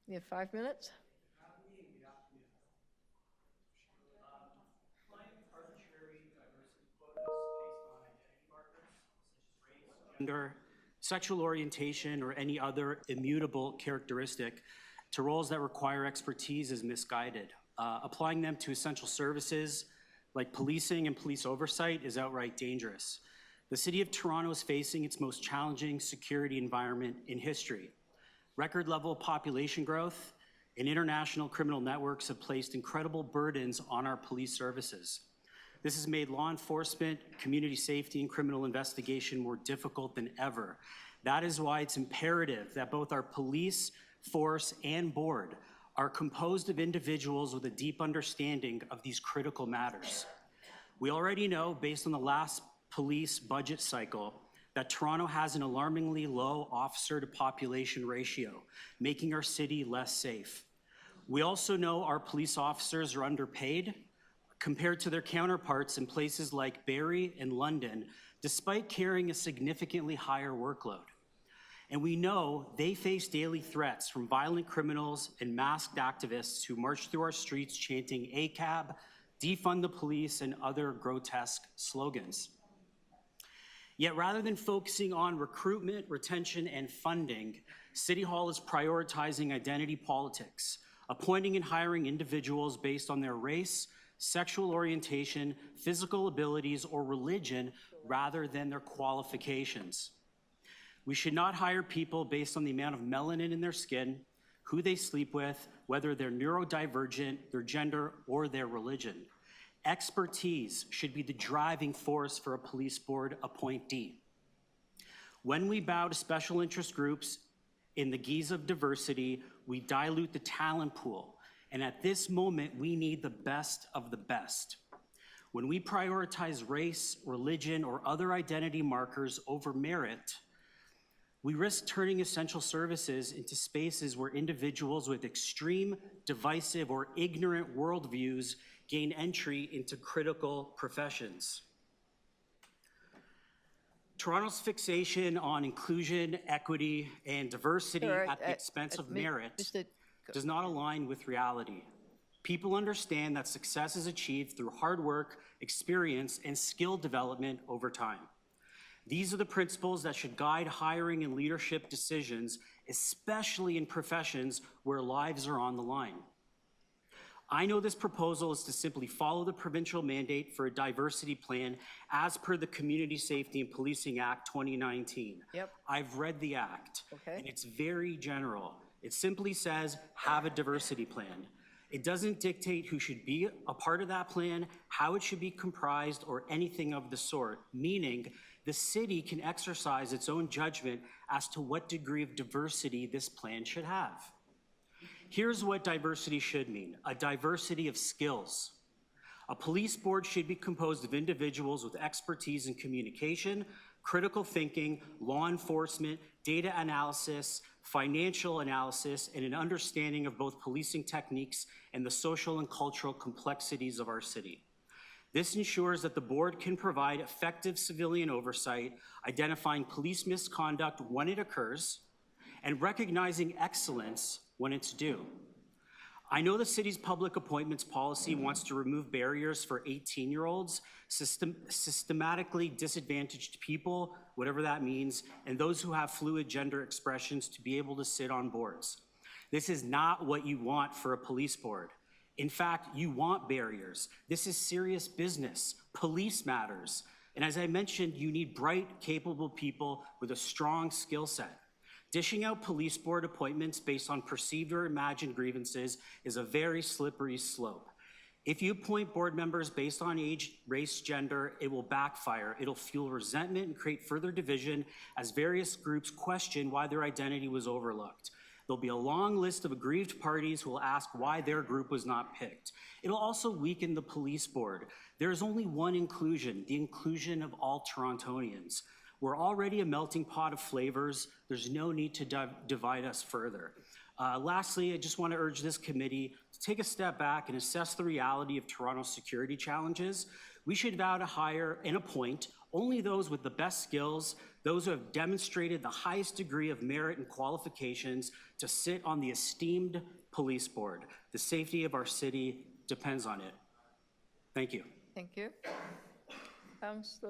You have 5 minutes? Gender, sexual orientation, or any other immutable characteristic to roles that require expertise is misguided. Applying them to essential services like policing and police oversight is outright dangerous. The City of Toronto is facing its most challenging security environment in history. Record level population growth and international criminal networks have placed incredible burdens on our police services. This has made law enforcement, community safety, and criminal investigation more difficult than ever. That is why it's imperative that both our police force and board are composed of individuals with a deep understanding of these critical matters. We already know, based on the last police budget cycle, that Toronto has an alarmingly low officer to population ratio, making our city less safe. We also know our police officers are underpaid compared to their counterparts in places like Barrie and London, despite carrying a significantly higher workload. And we know they face daily threats from violent criminals and masked activists who march through our streets chanting ACAB, defund the police, and other grotesque slogans. Yet rather than focusing on recruitment, retention, and funding, City Hall is prioritizing identity politics, appointing and hiring individuals based on their race, sexual orientation, physical abilities, or religion rather than their qualifications. We should not hire people based on the amount of melanin in their skin, who they sleep with, whether they're neurodivergent, their gender, or their religion. Expertise should be the driving force for a police board appointee. When we bow to special interest groups in the guise of diversity, we dilute the talent pool. And at this moment, we need the best of the best. When we prioritize race, religion, or other identity markers over merit, we risk turning essential services into spaces where individuals with extreme, divisive, or ignorant worldviews gain entry into critical professions. Toronto's fixation on inclusion, equity, and diversity at the expense of merit does not align with reality. People understand that success is achieved through hard work, experience, and skill development over time. These are the principles that should guide hiring and leadership decisions, especially in professions where lives are on the line. I know this proposal is to simply follow the provincial mandate for a diversity plan as per the Community Safety and Policing Act 2019. Yep. I've read the act, Okay. and it's very general. It simply says, have a diversity plan. It doesn't dictate who should be a part of that plan, how it should be comprised, or anything of the sort, meaning the city can exercise its own judgment as to what degree of diversity this plan should have. Here's what diversity should mean: a diversity of skills. A police board should be composed of individuals with expertise in communication, critical thinking, law enforcement, data analysis, financial analysis, and an understanding of both policing techniques and the social and cultural complexities of our city. This ensures that the board can provide effective civilian oversight, identifying police misconduct when it occurs, and recognizing excellence when it's due. I know the city's public appointments policy wants to remove barriers for 18-year-olds, systematically disadvantaged people, whatever that means, and those who have fluid gender expressions to be able to sit on boards. This is not what you want for a police board. In fact, you want barriers. This is serious business. Police matters. And as I mentioned, you need bright, capable people with a strong skill set. Dishing out police board appointments based on perceived or imagined grievances is a very slippery slope. If you appoint board members based on age, race, gender, it will backfire. It'll fuel resentment and create further division as various groups question why their identity was overlooked. There'll be a long list of aggrieved parties who will ask why their group was not picked. It'll also weaken the police board. There is only one inclusion, the inclusion of all Torontonians. We're already a melting pot of flavors. There's no need to divide us further. Lastly, I just want to urge this committee to take a step back and assess the reality of Toronto's security challenges. We should vow to hire and appoint only those with the best skills, those who have demonstrated the highest degree of merit and qualifications to sit on the esteemed police board. The safety of our city depends on it. Thank you. Thank you. Councilor